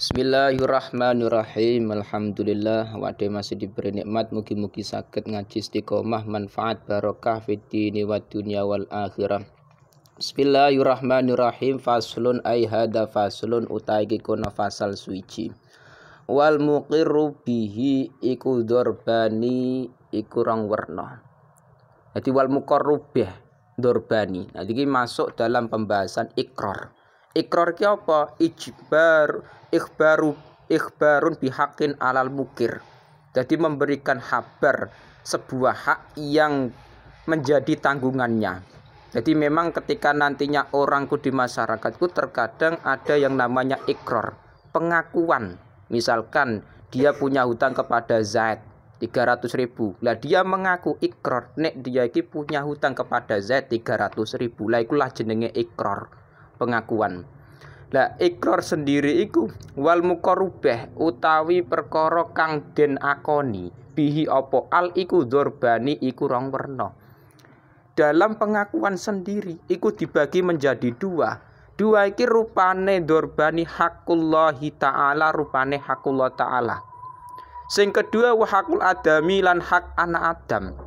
Bismillahirrahmanirrahim. Alhamdulillah wa'ade masih diberi nikmat, mugi-mugi saged ngaji istiqomah, manfaat barokah fid dini wad dunya wal akhirah. Bismillahirrahmanirrahim. Faslun ay hada faslun utai kuna fasal suci. Wal muqirru bihi iku dorbani iku rong werna. Jadi wal muqarru bih dorbani. Nah iki masuk dalam pembahasan ikrar. Ikrar ki apa? Ikhbarun bihaqqin alal mukir. Jadi memberikan kabar sebuah hak yang menjadi tanggungannya. Jadi memang ketika nantinya orangku di masyarakatku terkadang ada yang namanya ikrar, pengakuan. Misalkan dia punya hutang kepada Zaid 300.000. Lah dia mengaku ikrar nek dia iki punya hutang kepada Zaid 300.000. Lah ikulah jenenge ikrar, pengakuan. Lah ikrar sendiri iku wal muqarrubah utawi perkara kang den akoni bihi apa al iku dorbani iku rong werna. Dalam pengakuan sendiri iku dibagi menjadi dua. Dua iki rupane dorbani hakullahi ta'ala, rupane hakullah ta'ala. Sing kedua wa hakul adami lan hak anak Adam.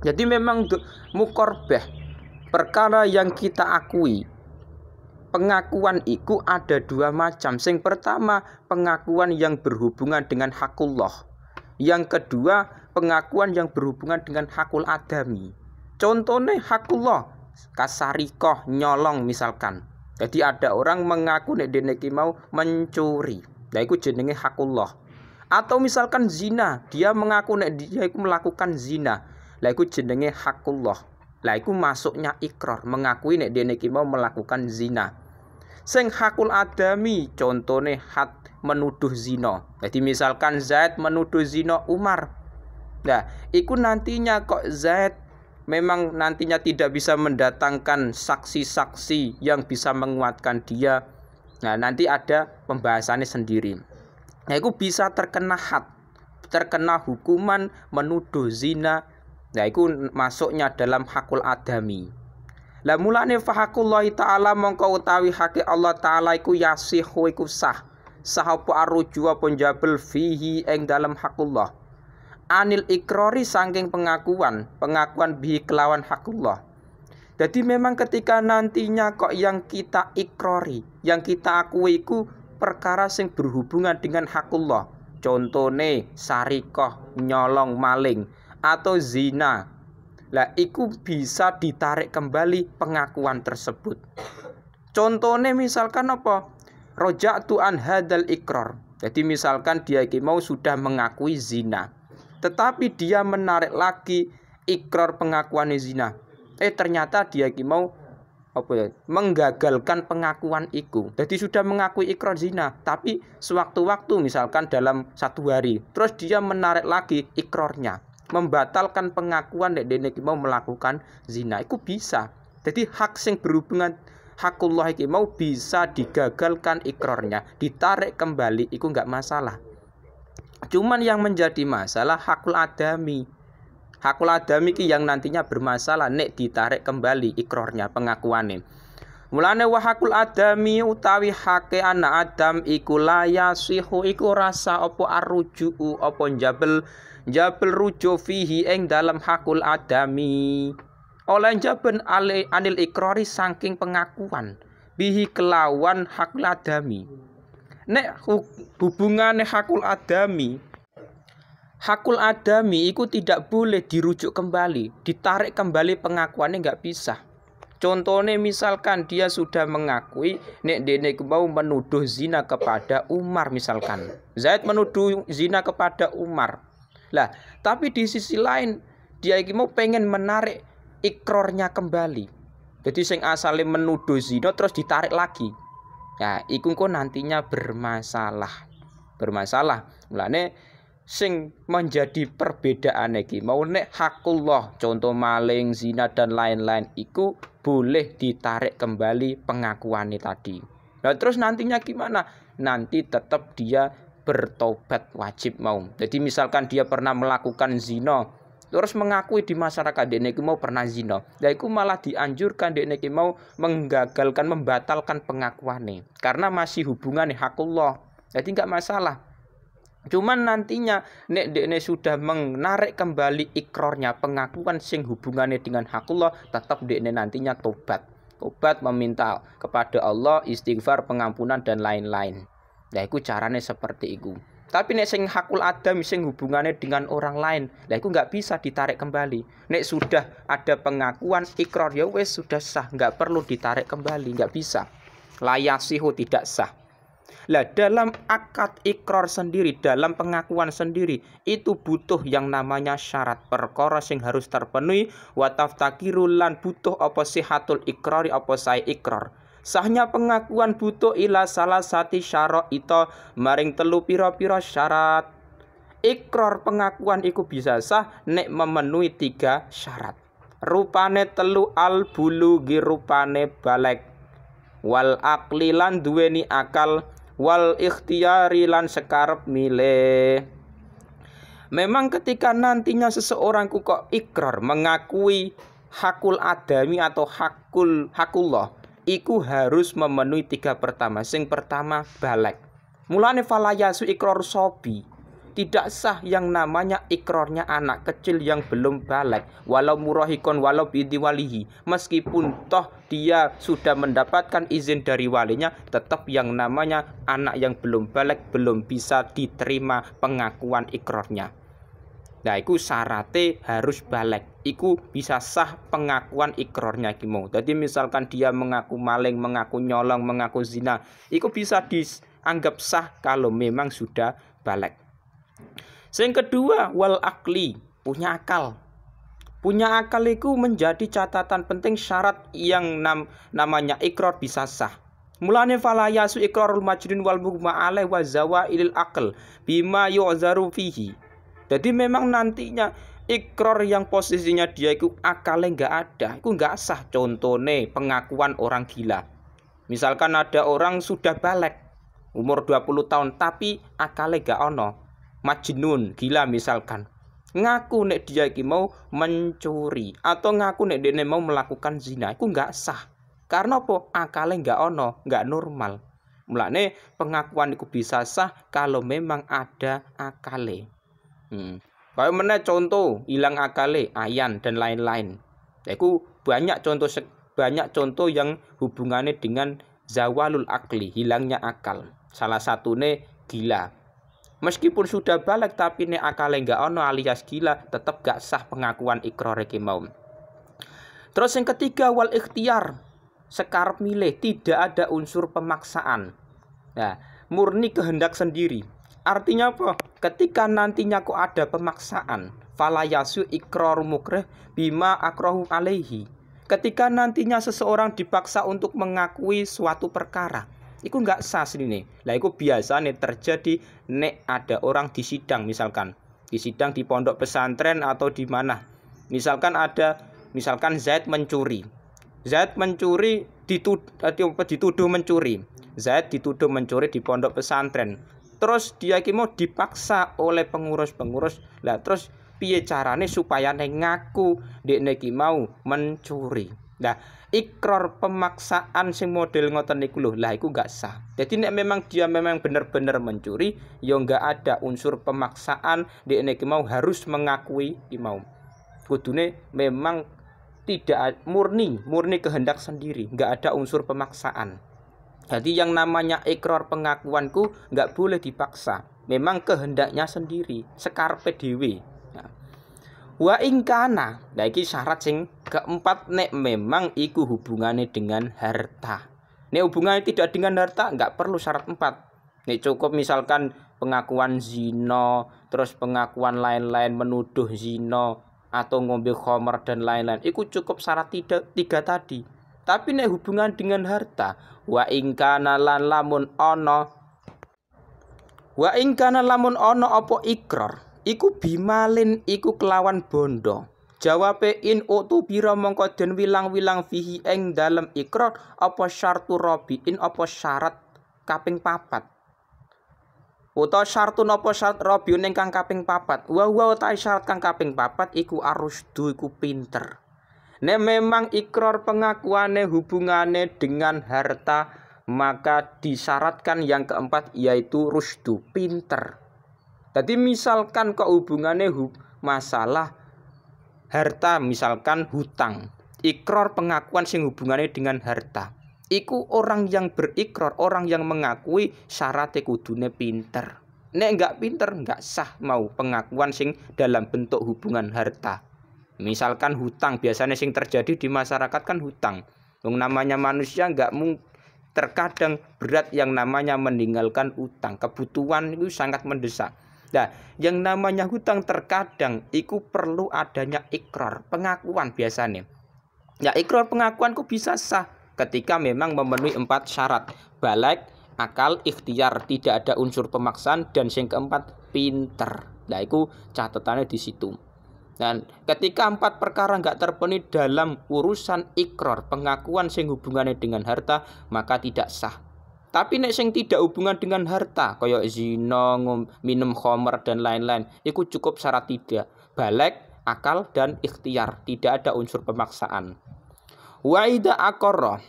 Jadi memang muqarbah perkara yang kita akui. Pengakuan iku ada dua macam. Sing pertama pengakuan yang berhubungan dengan hakullah. Yang kedua pengakuan yang berhubungan dengan hakul adami. Contohnya hakullah kasarikoh nyolong misalkan. Jadi ada orang mengaku nek dene iki mau mencuri. Lah iku jenenge hakullah. Atau misalkan zina, dia mengaku nek dia iku melakukan zina. Lah iku jenenge hakullah. Lah iku masuknya ikrar, mengakui nek dene iki mau melakukan zina. Sing hakul adami contone hat menuduh zina. Jadi misalkan Zaid menuduh zina Umar. Nah, iku nantinya kok Zaid memang nantinya tidak bisa mendatangkan saksi-saksi yang bisa menguatkan dia. Nah, nanti ada pembahasannya sendiri. Nah, iku bisa terkena had, terkena hukuman menuduh zina. Nah, iku masuknya dalam hakul adami. Lah mulane fahakullahi ta'ala mongko utawi hake Allah ta'ala iku yasihu iku sah. Sah apa arruju apa njabel fihi ing dalam hakullah. Anil ikrori saking pengakuan bihi kelawan hakullah. Jadi memang ketika nantinya kok yang kita ikrori, yang kita akui iku perkara sing berhubungan dengan hakullah. Contone sarikoh, nyolong maling atau zina. Lah iku bisa ditarik kembali pengakuan tersebut. Contohnya misalkan apa? Roja'tu an hadal ikrar. Jadi misalkan dia iki mau sudah mengakui zina, tetapi dia menarik lagi ikrar pengakuan zina. Ternyata dia iki mau menggagalkan pengakuan iku. Jadi sudah mengakui ikrar zina, tapi sewaktu-waktu misalkan dalam 1 hari, terus dia menarik lagi ikrarnya, membatalkan pengakuan nek dene iki mau melakukan zina. Iku bisa. Jadi hak sing berhubungan hakullah iki mau bisa digagalkan ikrarnya, ditarik kembali, iku enggak masalah. Cuman yang menjadi masalah hakul adami. Hakul adami iki yang nantinya bermasalah nek ditarik kembali ikrarnya, pengakuannya. Mulane wa hakul adami utawi hake anak Adam iku la yasihu iku rasa apa arrujuu apa njabel rujuk fihi ing dalam hakul adami. Oleh jaben anil ikrari saking pengakuan bihi kelawan hakul adami. Nek hubungane hakul adami iku tidak boleh dirujuk kembali, ditarik kembali pengakuannya nggak bisa. Contohnya misalkan dia sudah mengakui nek dene mau menuduh zina kepada Umar misalkan. Zaid menuduh zina kepada Umar. Lah, tapi di sisi lain dia iki mau pengen menarik ikrarnya kembali. Jadi sing asale menuduh zina terus ditarik lagi. Nah, iku kok nantinya bermasalah. Mulane sing menjadi perbedaan iki mau nek hakullah, contoh maling, zina dan lain-lain iku boleh ditarik kembali pengakuannya tadi. Nah, terus nantinya gimana? Nanti tetap dia bertobat wajib mau. Jadi misalkan dia pernah melakukan zina, terus mengakui di masyarakat dene iki mau pernah zina. Lah iku malah dianjurkan dene iki mau menggagalkan, membatalkan pengakuannya karena masih hubungan hakullah. Jadi nggak masalah. Cuman nantinya nek dekne sudah menarik kembali ikrornya, pengakuan sing hubungannya dengan hakullah, tetap dekne nantinya tobat meminta kepada Allah, istighfar, pengampunan dan lain-lain. Nah itu caranya seperti itu. Tapi nek sing hakul adam sing hubungannya dengan orang lain, nah itu nggak bisa ditarik kembali. Nek sudah ada pengakuan ikrar ya wes sudah sah, nggak perlu ditarik kembali, nggak bisa. Layasihu, tidak sah. Lah dalam akad ikrar sendiri, dalam pengakuan sendiri, itu butuh yang namanya syarat perkara sing harus terpenuhi. Wa taftakirul lan butuh apa sihatul ikrari, apa sae ikrar. Sahnya pengakuan butuh ila salah sati syarat itu maring telu pira-pira syarat. Ikrar pengakuan iku bisa sah nek memenuhi 3 syarat. Rupane telu al bulughi, rupane balek, wal aqli lan duweni akal, wal ikhtiyari lan sekarep milih. Memang ketika nantinya seseorang kok ikrar mengakui hakul adami atau hakullah, iku harus memenuhi 3 pertama. Sing pertama balek. Mulane falayasu ikrar sobi, tidak sah yang namanya ikrarnya anak kecil yang belum balik, walau murahikon, walau binti walihi, meskipun toh dia sudah mendapatkan izin dari walinya, tetap yang namanya anak yang belum balik belum bisa diterima pengakuan ikrarnya. Nah iku syaratnya harus balik, iku bisa sah pengakuan ikrarnya kimo. Jadi misalkan dia mengaku maling, mengaku nyolong, mengaku zina, iku bisa dianggap sah kalau memang sudah balik. Yang kedua, wal akli, punya akal. Punya akal itu menjadi catatan penting syarat yang namanya ikrar bisa sah. Mulane falayasu ikrarul majnun wal mughma alaih wa zawailil aql bima yu'zaru fihi. Jadi memang nantinya ikrar yang posisinya dia itu akalnya nggak ada, itu nggak sah. Contohnya pengakuan orang gila. Misalkan ada orang sudah balik umur 20 tahun tapi akalnya nggak ono, majnun, gila misalkan, ngaku nek dia iki mau mencuri atau ngaku nek dia mau melakukan zina, itu nggak sah. Karena apa? Akalnya nggak ono, nggak normal. Mulane pengakuan itu bisa sah kalau memang ada akale. Kayak mana contoh hilang akale, ayan dan lain-lain. Itu banyak contoh yang hubungannya dengan zawalul akli, hilangnya akal. Salah satunya gila. Meskipun sudah balik tapi nek akale nggak ono alias gila, tetap gak sah pengakuan ikrar iki mau. Terus yang ketiga wal ikhtiar, sekarep milih, tidak ada unsur pemaksaan. Nah, murni kehendak sendiri. Artinya apa? Ketika nantinya kok ada pemaksaan, falayasu ikrar mukrih bima akrahu alaihi. Ketika nantinya seseorang dipaksa untuk mengakui suatu perkara, itu nggak sah sini. Lah itu biasanya terjadi nek ada orang di sidang, misalkan di sidang di pondok pesantren atau di mana. Misalkan Zaid mencuri. Dituduh mencuri. Zaid dituduh mencuri di pondok pesantren. Terus dia mau dipaksa oleh pengurus. Lah terus piye carane supaya ngaku dekne iki mau mencuri. Nah, ikrar pemaksaan sing model ngoten niku lho, lah iku gak sah. Jadi nek memang dia benar-benar mencuri, ya enggak ada unsur pemaksaan, dekne iki mau harus mengakui iki mau. Kudune memang tidak murni kehendak sendiri, enggak ada unsur pemaksaan. Jadi yang namanya ikrar pengakuanku enggak boleh dipaksa. Memang kehendaknya sendiri, sekarepe dhewe. Wa ingkana, nah iki syarat sing keempat, nek memang iku hubungannya dengan harta. Nek hubungannya tidak dengan harta, enggak perlu syarat 4. Nek cukup misalkan pengakuan zina, terus pengakuan lain-lain menuduh zina atau ngombe khamar dan lain-lain, iku cukup syarat 3 tadi. Tapi nek hubungan dengan harta, wa ingkana lan lamun ono apa ikrar, iku bimalin, iku kelawan bondo. Jawabe in utu bira mongko den wilang-wilang fihi ing dalem ikrar apa syartu rabiin, apa syarat kaping 4. Utawa syartun apa syarat rabiun ingkang kaping 4. Wa ta syarat kang kaping 4 iku arusdu, iku pinter. Nek memang ikrar pengakuane hubungane dengan harta, maka disyaratkan yang keempat yaitu rusdu, pinter. Jadi misalkan kok hubungannya masalah harta, misalkan hutang, ikrar pengakuan sing hubungannya dengan harta. Iku orang yang berikrar, orang yang mengakui syaratnya kudune pinter. Nek enggak pinter enggak sah mau pengakuan sing dalam bentuk hubungan harta. Misalkan hutang, biasanya sing terjadi di masyarakat kan hutang. Wong namanya manusia enggak terkadang berat yang namanya meninggalkan utang. Kebutuhan itu sangat mendesak. Nah, yang namanya hutang terkadang itu perlu adanya ikrar, pengakuan biasanya. Ya, ikrar pengakuanku bisa sah ketika memang memenuhi 4 syarat. Baligh, akal, ikhtiar, tidak ada unsur pemaksaan, dan yang keempat pinter. Nah, itu catatannya di situ. Dan ketika 4 perkara nggak terpenuhi dalam urusan ikrar, pengakuan sing hubungannya dengan harta, maka tidak sah. Tapi nek sing tidak hubungan dengan harta, kaya zina, minum khamr dan lain-lain, itu cukup syarat 3. Baligh, akal, dan ikhtiar, tidak ada unsur pemaksaan. Wa idza aqarra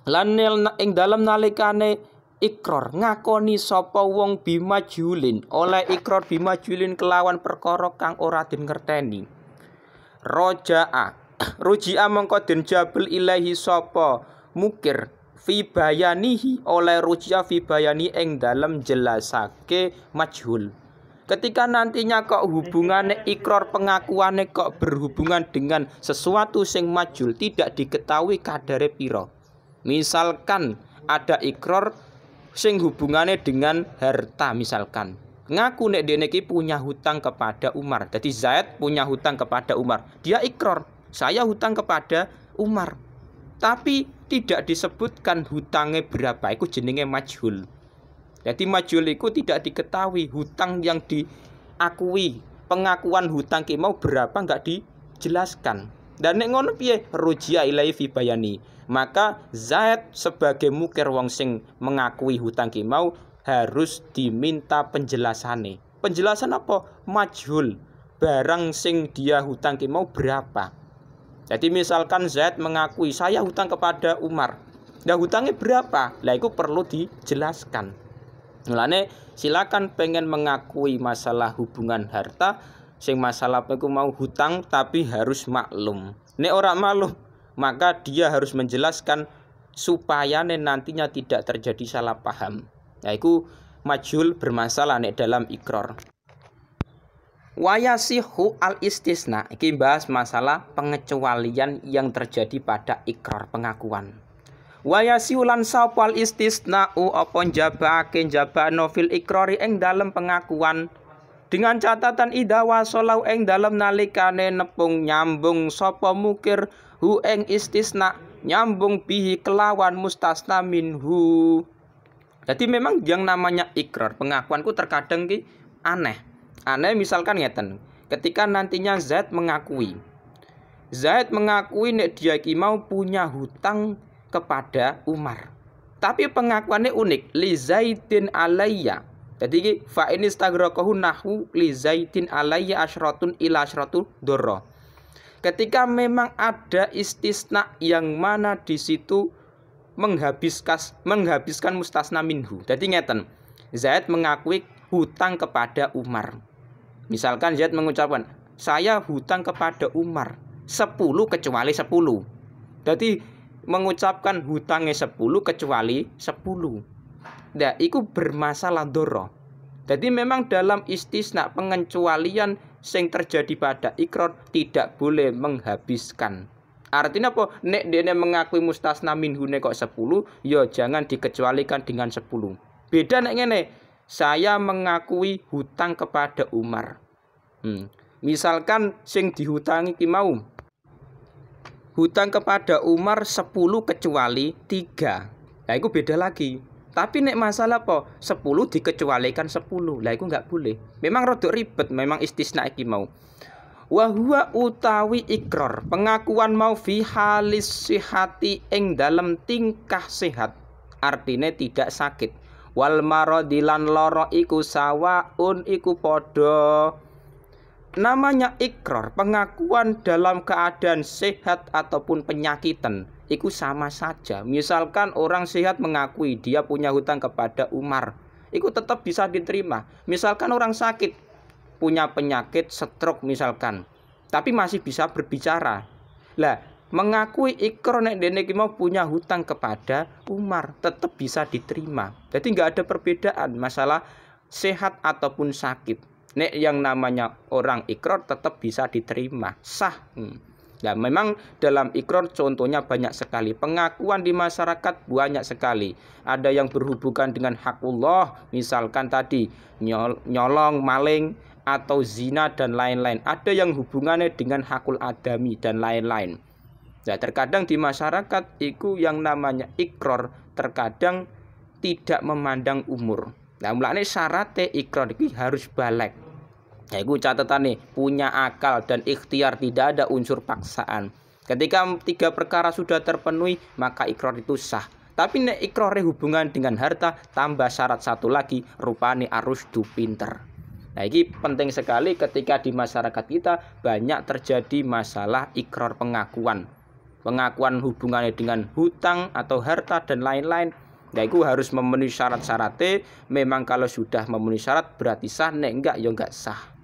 lan ing dalem nalikane ikrar ngakoni sapa wong bimajulin, oleh ikrar bimajulin kelawan perkara kang ora den ngerteni. Roja'a mongko den jabel ilahi sapa mukir fi bayanihi, oleh rujia fi bayani ing dalem jelasake majhul. Ketika nantinya kok hubungannya ikrar pengakuannya kok berhubungan dengan sesuatu sing majhul, tidak diketahui kadare piro. Misalkan ada ikrar sing hubungannya dengan harta, misalkan ngaku nek dene iki punya hutang kepada Umar. Jadi Zaid punya hutang kepada Umar. Dia ikrar, saya hutang kepada Umar. Tapi tidak disebutkan hutangnya berapa, itu jenenge majhul. Jadi majhul itu tidak diketahui hutang yang diakui, pengakuan hutang ki mau berapa enggak dijelaskan. Dan nek ngono piye rujia ilai fi bayani, maka Zaid sebagai mukir wong sing mengakui hutang ki mau harus diminta penjelasane. Penjelasan apa? Majhul, barang sing dia hutang ki mau berapa. Jadi misalkan Zaid mengakui saya hutang kepada Umar. Nah hutangnya berapa? Lah itu perlu dijelaskan. Mulane silakan pengen mengakui masalah hubungan harta, sing masalah iku mau hutang tapi harus maklum. Nek ora maklum, maka dia harus menjelaskan supaya nantinya tidak terjadi salah paham. Nah itu majhul bermasalah nek dalam ikrar. Wayasihu al-istisna, iki bahas masalah pengecualian yang terjadi pada ikrar pengakuan. Wayasihu lan sapa al-istisna'u apa njabake njabano fil ikrari ing dalem pengakuan, dengan catatan idza wasalau ing dalem nalikane nepung nyambung sapa mukir hu ing istisna, nyambung bihi kelawan mustasna minhu. Jadi memang yang namanya ikrar pengakuanku terkadang ki aneh. Aneh misalkan ngeten, ketika nantinya Zaid mengakui nek dia ki mau punya hutang kepada Umar. Tapi pengakuannya unik, li Zaidin alayya. Jadi fa in istagraqahu nahu li Zaidin alayya asyratun ila asyratu dzarra. Ketika memang ada istisna yang mana di situ menghabiskan mustasna minhu. Jadi ngeten, Zaid mengakui hutang kepada Umar. Misalkan Zaid mengucapkan, saya hutang kepada Umar 10 kecuali 10. Jadi mengucapkan hutangnya 10 kecuali 10. Nah, itu bermasalah doro. Jadi memang dalam istisna pengecualian yang terjadi pada ikrar tidak boleh menghabiskan. Artinya apa? Nek dene mengakui mustasna minhu kok 10, ya jangan dikecualikan dengan 10. Beda nek ngene, saya mengakui hutang kepada Umar. Misalkan sing dihutangi ki mau hutang kepada Umar 10 kecuali 3. Nah itu beda lagi. Tapi nek masalah apa? 10 dikecualikan 10. Lah itu enggak boleh. Memang rada ribet, memang istisna iki mau. Wa huwa utawi ikrar, pengakuan mau fi halis sihati ing dalam tingkah sehat. Artinya tidak sakit. Wal maradilan loro iku sawaun iku padha. namanya ikrar, pengakuan dalam keadaan sehat ataupun penyakitan, itu sama saja. Misalkan orang sehat mengakui dia punya hutang kepada Umar, itu tetap bisa diterima. Misalkan orang sakit, punya penyakit stroke misalkan, tapi masih bisa berbicara. Lah, mengakui ikrar nek dene iki mau punya hutang kepada Umar, tetap bisa diterima. Jadi nggak ada perbedaan masalah sehat ataupun sakit. Nek yang namanya orang ikrar tetap bisa diterima, sah. Nah, memang dalam ikrar contohnya banyak sekali. Pengakuan di masyarakat banyak sekali. Ada yang berhubungan dengan hakullah, misalkan tadi nyolong, maling, atau zina dan lain-lain. Ada yang hubungannya dengan hakul adami dan lain-lain. Nah, terkadang di masyarakat itu yang namanya ikrar terkadang tidak memandang umur. Nah, mulane syaratnya ikrar ini harus balik. Ya, itu catatan nih, punya akal dan ikhtiar, tidak ada unsur paksaan. Ketika 3 perkara sudah terpenuhi, maka ikrar itu sah. Tapi nek ikrarnya hubungan dengan harta, tambah syarat satu lagi, rupane arusdu pinter. Nah, ini penting sekali ketika di masyarakat kita banyak terjadi masalah ikrar pengakuan. Pengakuan hubungannya dengan hutang atau harta dan lain-lain. Nah, itu harus memenuhi syarat-syaratnya. Memang kalau sudah memenuhi syarat berarti sah, nek enggak ya enggak sah.